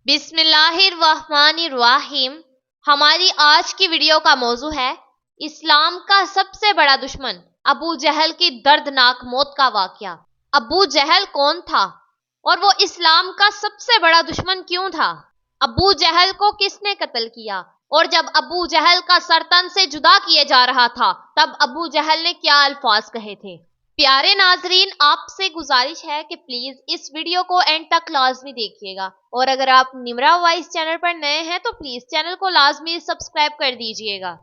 بسم اللہ الرحمن الرحیم۔ ہماری آج کی ویڈیو کا موضوع ہے اسلام کا سب سے بڑا دشمن ابو جہل کی دردناک موت کا واقعہ۔ ابو جہل کون تھا اور وہ اسلام کا سب سے بڑا دشمن کیوں تھا؟ ابو جہل کو کس نے قتل کیا اور جب ابو جہل کا سر تن سے جدا کیے جا رہا تھا تب ابو جہل نے کیا الفاظ کہے تھے؟ پیارے ناظرین، آپ سے گزارش ہے کہ پلیز اس ویڈیو کو اینڈ تک لازمی دیکھیے گا، اور اگر آپ نمرا وائس چینل پر نئے ہیں تو پلیز چینل کو لازمی سبسکرائب کر دیجیے گا۔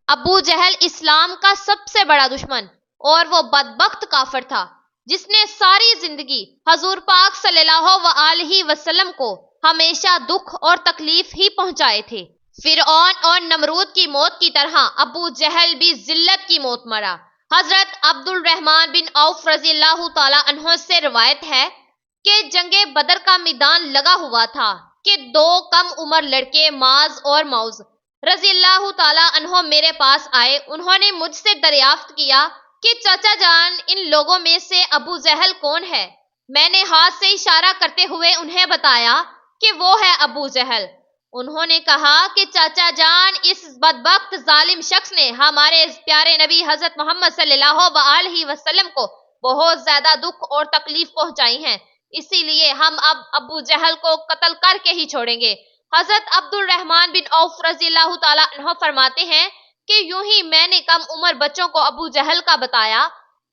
ابو جہل اسلام کا سب سے بڑا دشمن اور وہ بدبخت کافر تھا جس نے ساری زندگی حضور پاک صلی اللہ علیہ وسلم کو ہمیشہ دکھ اور تکلیف ہی پہنچائے تھے۔ فرعون اور نمرود کی موت کی طرح ابو جہل بھی ذلت کی موت مرا۔ حضرت عبد الرحمن بن عوف رضی اللہ تعالی عنہ سے روایت ہے کہ جنگ بدر کا میدان لگا ہوا تھا کہ دو کم عمر لڑکے معاذ اور معوذ رضی اللہ تعالی عنہ میرے پاس آئے۔ انہوں نے مجھ سے دریافت کیا کہ چاچا جان، ان لوگوں میں سے ابو جہل کون ہے؟ میں نے ہاتھ سے اشارہ کرتے ہوئے انہیں بتایا کہ وہ ہے ابو جہل۔ انہوں نے کہا کہ چاچا جان، اس بدبخت ظالم شخص نے ہمارے پیارے نبی حضرت محمد صلی اللہ علیہ وسلم کو بہت زیادہ دکھ اور تکلیف پہنچائی ہیں، اسی لیے ہم اب ابو جہل کو قتل کر کے ہی چھوڑیں گے۔ حضرت عبد الرحمن بن عوف رضی اللہ تعالی عنہ فرماتے ہیں کہ یوں ہی میں نے کم عمر بچوں کو ابو جہل کا بتایا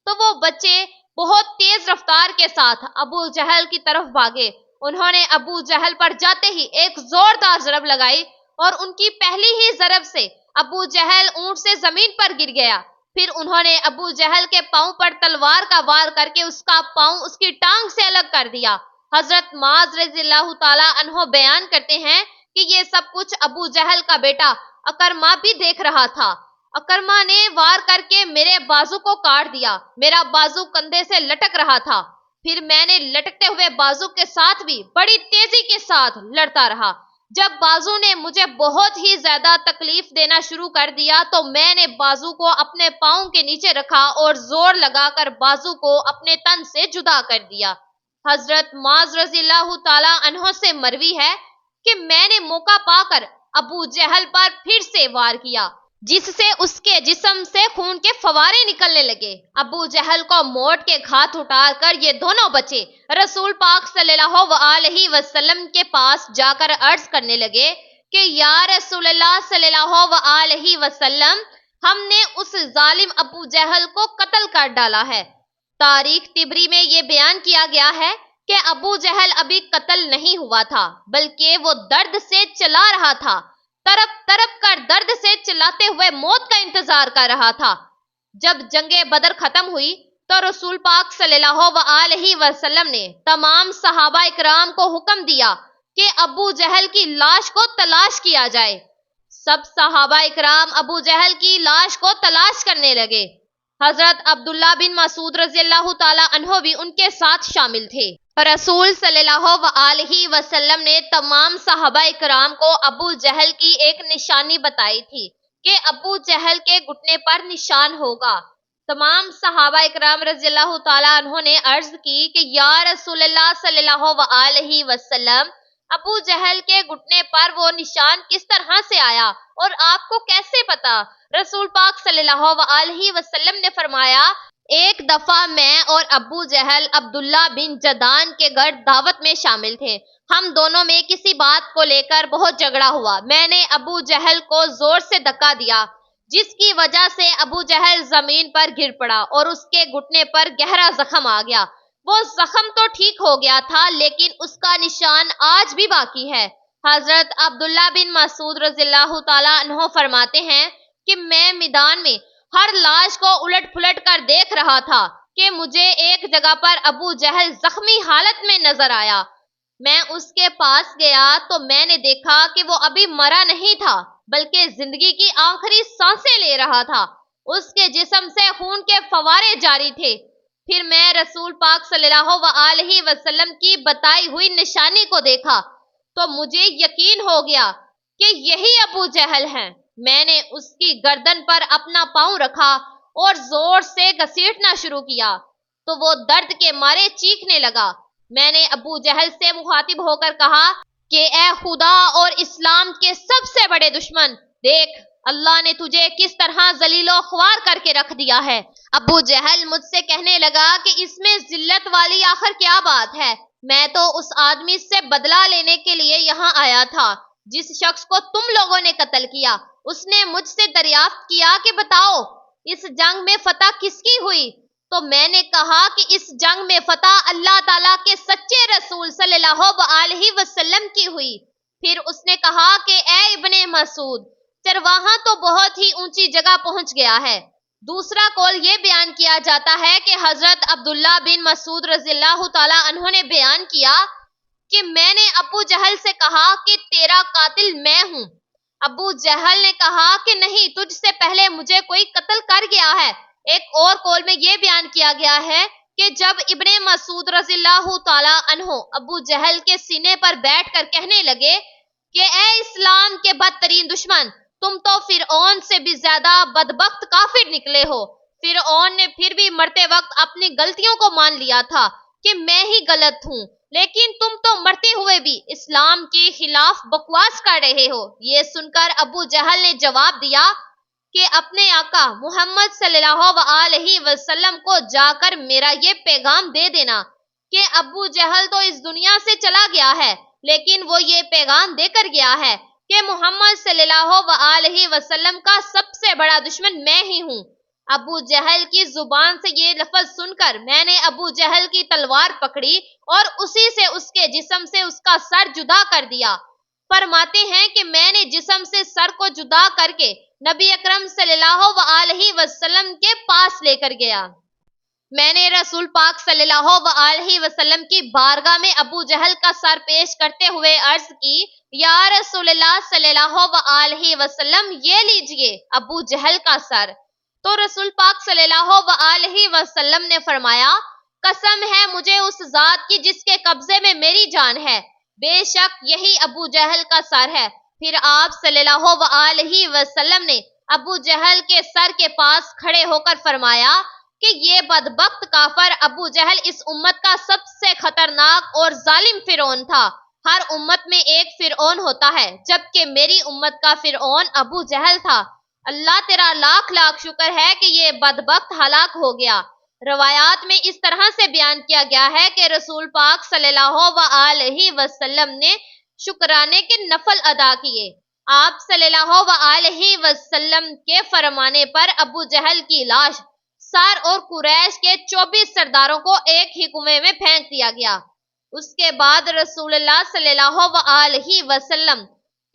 تو وہ بچے بہت تیز رفتار کے ساتھ ابو جہل کی طرف بھاگے۔ انہوں نے ابو جہل پر جاتے ہی ایک زوردار ضرب لگائی اور ان کی پہلی ہی ضرب سے ابو جہل اونٹ سے زمین پر گر گیا۔ پھر انہوں نے ابو جہل کے پاؤں پر تلوار کا وار کر کے اس کا پاؤں اس کی ٹانگ سے الگ کر دیا۔ حضرت معاذ رضی اللہ تعالی عنہ بیان کرتے ہیں کہ یہ سب کچھ ابو جہل کا بیٹا اکرمہ بھی دیکھ رہا تھا۔ اکرمہ نے وار کر کے میرے بازو کو کاٹ دیا۔ میرا بازو کندھے سے لٹک رہا تھا، پھر میں نے لٹکتے ہوئے بازو کے ساتھ بھی بڑی تیزی کے ساتھ لڑتا رہا۔ جب بازو نے مجھے بہت ہی زیادہ تکلیف دینا شروع کر دیا تو میں نے بازو کو اپنے پاؤں کے نیچے رکھا اور زور لگا کر بازو کو اپنے تن سے جدا کر دیا۔ حضرت معاذ رضی اللہ تعالی عنہ سے مروی ہے کہ میں نے موقع پا کر ابو جہل پر پھر سے وار کیا جس سے اس کے جسم سے خون کے فوارے نکلنے لگے۔ ابو جہل کو موت کے گھاٹ اتار کر یہ دونوں بچے رسول پاک صلی اللہ علیہ وسلم کے پاس جا کر عرض کرنے لگے کہ یا رسول اللہ صلی اللہ علیہ وسلم، ہم نے اس ظالم ابو جہل کو قتل کر ڈالا ہے۔ تاریخ طبری میں یہ بیان کیا گیا ہے کہ ابو جہل ابھی قتل نہیں ہوا تھا بلکہ وہ درد سے چلا رہا تھا، تڑپ تڑپ کر درد سے چلاتے ہوئے موت کا انتظار کر رہا تھا۔ جب جنگ بدر ختم ہوئی تو رسول پاک صلی اللہ علیہ وسلم نے تمام صحابہ اکرام کو حکم دیا کہ ابو جہل کی لاش کو تلاش کیا جائے۔ سب صحابہ اکرام ابو جہل کی لاش کو تلاش کرنے لگے۔ حضرت عبداللہ بن مسعود رضی اللہ تعالی عنہ بھی ان کے ساتھ شامل تھے۔ رسول صلی اللہ علیہ وسلم نے تمام صحابہ اکرام کو ابو جہل کی ایک نشانی بتائی تھی کہ ابو جہل کے گھٹنے پر نشان ہوگا۔ تمام صحابہ اکرام رضی اللہ تعالی عنہ نے عرض کی کہ یا رسول اللہ صلی اللہ علیہ وسلم، ابو جہل کے گھٹنے پر وہ نشان کس طرح سے آیا اور آپ کو کیسے پتا؟ رسول پاک صلی اللہ علیہ وسلم نے فرمایا، ایک دفعہ میں اور ابو جہل عبداللہ بن جدعان کے گھر دعوت میں شامل تھے۔ ہم دونوں میں کسی بات کو لے کر بہت جھگڑا ہوا۔ میں نے ابو جہل کو زور سے دھکا دیا جس کی وجہ سے ابو جہل زمین پر گر پڑا اور اس کے گھٹنے پر گہرا زخم آ گیا۔ وہ زخم تو ٹھیک ہو گیا تھا لیکن اس کا نشان آج بھی باقی ہے۔ حضرت عبداللہ بن مسعود رضی اللہ تعالی عنہ فرماتے ہیں کہ میں میدان میں ہر لاش کو الٹ پلٹ کر دیکھ رہا تھا کہ مجھے ایک جگہ پر ابو جہل زخمی حالت میں نظر آیا۔ میں اس کے پاس گیا تو میں نے دیکھا کہ وہ ابھی مرا نہیں تھا بلکہ زندگی کی آخری سانسیں لے رہا تھا۔ اس کے جسم سے خون کے فوارے جاری تھے۔ پھر میں رسول پاک صلی اللہ علیہ وسلم کی بتائی ہوئی نشانی کو دیکھا تو مجھے یقین ہو گیا کہ یہی ابو جہل ہیں۔ میں نے اس کی گردن پر اپنا پاؤں رکھا اور زور سے گھسیٹنا شروع کیا تو وہ درد کے مارے چیخنے لگا۔ میں نے ابو جہل سے مخاطب ہو کر کہا کہ اے خدا اور اسلام کے سب سے بڑے دشمن، دیکھ اللہ نے تجھے کس طرح ذلیل و خوار کر کے رکھ دیا ہے۔ ابو جہل مجھ سے کہنے لگا کہ اس میں ذلت والی آخر کیا بات ہے؟ میں تو اس آدمی سے بدلہ لینے کے لیے یہاں آیا تھا جس شخص کو تم لوگوں نے قتل کیا۔ اس نے مجھ سے دریافت کیا کہ بتاؤ اس جنگ میں فتح کس کی ہوئی؟ تو میں نے کہا کہ اس جنگ میں فتح اللہ تعالیٰ کے سچے رسول صلی اللہ علیہ وسلم کی ہوئی۔ پھر اس نے کہا کہ اے ابن مسعود، چرواہا تو بہت ہی اونچی جگہ پہنچ گیا ہے۔ دوسرا قول یہ بیان کیا جاتا ہے کہ حضرت عبداللہ بن مسعود رضی اللہ تعالیٰ عنہ نے بیان کیا کہ میں نے ابو جہل سے کہا کہ تیرا قاتل میں ہوں۔ ابو جہل نے کہا کہ نہیں، تجھ سے پہلے مجھے کوئی قتل کر گیا ہے۔ ایک اور قول میں یہ بیان کیا گیا ہے کہ جب ابن مسعود رضی اللہ تعالیٰ عنہ ابو جہل کے سینے پر بیٹھ کر کہنے لگے کہ اے اسلام کے بدترین دشمن، تم تو فرعون سے بھی زیادہ بدبخت کافر نکلے ہو۔ فرعون نے پھر بھی مرتے وقت اپنی غلطیوں کو مان لیا تھا کہ میں ہی غلط ہوں، لیکن تم تو مرتے ہوئے بھی اسلام کے خلاف بکواس کر رہے ہو۔ یہ سن کر ابو جہل نے جواب دیا کہ اپنے آقا محمد صلی اللہ علیہ وسلم کو جا کر میرا یہ پیغام دے دینا کہ ابو جہل تو اس دنیا سے چلا گیا ہے، لیکن وہ یہ پیغام دے کر گیا ہے کہ محمد صلی اللہ علیہ وسلم کا سب سے بڑا دشمن میں ہی ہوں۔ ابو جہل کی زبان سے یہ لفظ سن کر میں نے ابو جہل کی تلوار پکڑی اور اسی سے اس کے جسم سے اس کا سر جدا کر دیا۔ فرماتے ہیں کہ میں نے جسم سے سر کو جدا کر کے نبی اکرم صلی اللہ علیہ وسلم کے پاس لے کر گیا۔ میں نے رسول پاک صلی اللہ علیہ وسلم کی بارگاہ میں ابو جہل کا سر پیش کرتے ہوئے عرض کی، یا رسول اللہ صلی اللہ علیہ وسلم، یہ لیجئے ابو جہل کا سر۔ تو رسول پاک صلی اللہ علیہ وسلم نے فرمایا، قسم ہے مجھے اس ذات کی جس کے قبضے میں میری جان ہے، بے شک یہی ابو جہل کا سر ہے۔ پھر آپ صلی اللہ علیہ وسلم نے ابو جہل کے سر کے پاس کھڑے ہو کر فرمایا کہ یہ بدبخت کافر ابو جہل اس امت کا سب سے خطرناک اور ظالم فرعون تھا۔ ہر امت میں ایک فرعون ہوتا ہے، جبکہ میری امت کا فرعون ابو جہل تھا۔ اللہ تیرا لاکھ لاکھ شکر ہے کہ یہ بدبخت ہلاک ہو گیا۔ روایات میں اس طرح سے بیان کیا گیا ہے کہ رسول پاک صلی اللہ علیہ وسلم نے شکرانے کے نفل ادا کیے۔ آپ صلی اللہ علیہ وسلم کے فرمانے پر ابو جہل کی لاش سار اور قریش کے 24 سرداروں کو ایک ہی کنویں میں پھینک دیا گیا۔ اس کے بعد رسول اللہ صلی اللہ علیہ وسلم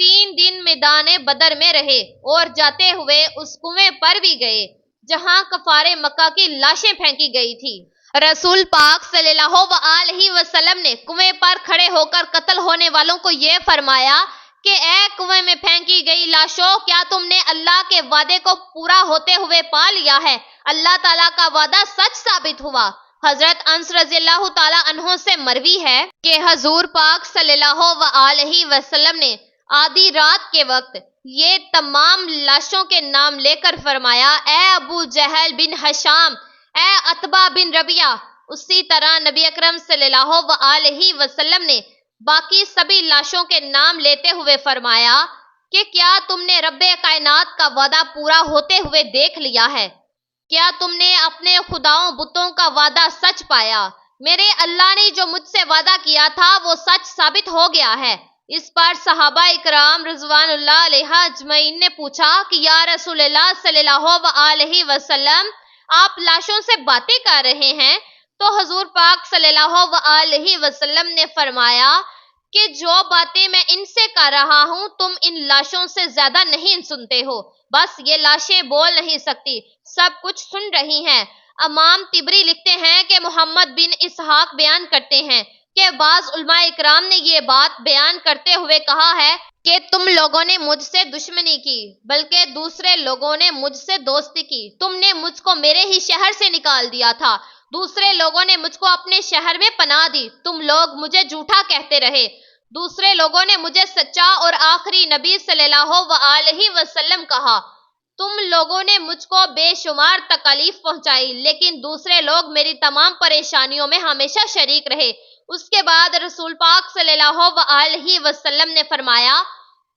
3 دن میدان بدر میں رہے اور جاتے ہوئے اس کنویں پر بھی گئے جہاں کفار مکہ کی لاشیں پھینکی گئی تھی۔ رسول پاک صلی اللہ علیہ وسلم نے کنویں پر کھڑے ہو کر قتل ہونے والوں کو یہ فرمایا کہ اے کنویں میں پھینکی گئی لاشوں، کیا تم نے اللہ کے وعدے کو پورا ہوتے ہوئے پا لیا ہے؟ اللہ تعالیٰ کا وعدہ سچ ثابت ہوا۔ حضرت انس رضی اللہ تعالیٰ عنہ سے مروی ہے کہ حضور پاک صلی اللہ علیہ وسلم نے آدھی رات کے وقت یہ تمام لاشوں کے نام لے کر فرمایا، اے ابو جہل بن ہشام، اے عتبہ بن ربیعہ۔ اسی طرح نبی اکرم صلی اللہ علیہ وسلم نے باقی سبھی لاشوں کے نام لیتے ہوئے فرمایا کہ کیا تم نے رب کائنات کا وعدہ پورا ہوتے ہوئے دیکھ لیا ہے؟ کیا تم نے اپنے خداؤں بتوں کا وعدہ سچ پایا؟ میرے اللہ نے جو مجھ سے وعدہ کیا تھا وہ سچ ثابت ہو گیا ہے۔ اس پر صحابہ اکرام رضوان اللہ علیہ اجمعین نے پوچھا کہ یا رسول اللہ صلی اللہ علیہ وسلم، آپ لاشوں سے باتیں کر رہے ہیں؟ تو حضور پاک صلی اللہ علیہ وسلم نے فرمایا کہ جو باتیں میں ان سے کر رہا ہوں تم ان لاشوں سے زیادہ نہیں سنتے ہو، بس یہ لاشیں بول نہیں سکتی، سب کچھ سن رہی ہیں۔ امام طبری لکھتے ہیں کہ محمد بن اسحاق بیان کرتے ہیں کہ بعض علماء اکرام نے یہ بات بیان کرتے ہوئے کہا ہے کہ تم لوگوں نے مجھ سے دشمنی کی، بلکہ دوسرے لوگوں نے مجھ سے دوستی کی۔ تم نے مجھ کو میرے ہی شہر سے نکال دیا تھا، دوسرے لوگوں نے مجھ کو اپنے شہر میں پناہ دی۔ تم لوگ مجھے جھوٹا کہتے رہے، دوسرے لوگوں نے مجھے سچا اور آخری نبی صلی اللہ علیہ وسلم کہا۔ تم لوگوں نے مجھ کو بے شمار تکالیف پہنچائی، لیکن دوسرے لوگ میری تمام پریشانیوں میں ہمیشہ شریک رہے۔ اس کے بعد رسول پاک صلی اللہ علیہ وسلم نے فرمایا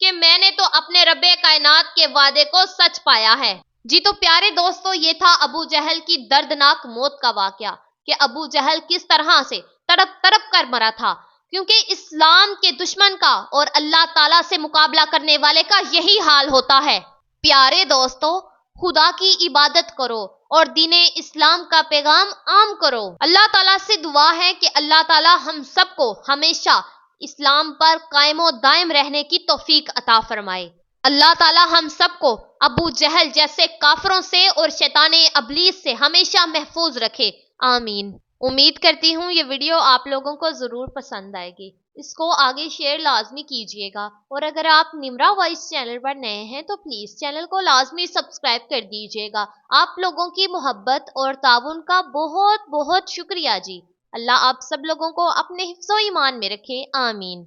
کہ میں نے تو اپنے رب کائنات کے وعدے کو سچ پایا ہے۔ جی تو پیارے دوستو، یہ تھا ابو جہل کی دردناک موت کا واقعہ کہ ابو جہل کس طرح سے تڑپ تڑپ کر مرا تھا، کیونکہ اسلام کے دشمن کا اور اللہ تعالیٰ سے مقابلہ کرنے والے کا یہی حال ہوتا ہے۔ پیارے دوستو، خدا کی عبادت کرو اور دین اسلام کا پیغام عام کرو۔ اللہ تعالیٰ سے دعا ہے کہ اللہ تعالیٰ ہم سب کو ہمیشہ اسلام پر قائم و دائم رہنے کی توفیق عطا فرمائے۔ اللہ تعالیٰ ہم سب کو ابو جہل جیسے کافروں سے اور شیطان ابلیس سے ہمیشہ محفوظ رکھے، آمین۔ امید کرتی ہوں یہ ویڈیو آپ لوگوں کو ضرور پسند آئے گی۔ اس کو آگے شیئر لازمی کیجیے گا، اور اگر آپ نمرا وائس چینل پر نئے ہیں تو پلیز چینل کو لازمی سبسکرائب کر دیجیے گا۔ آپ لوگوں کی محبت اور تعاون کا بہت بہت شکریہ جی۔ اللہ آپ سب لوگوں کو اپنے حفظ و ایمان میں رکھے، آمین۔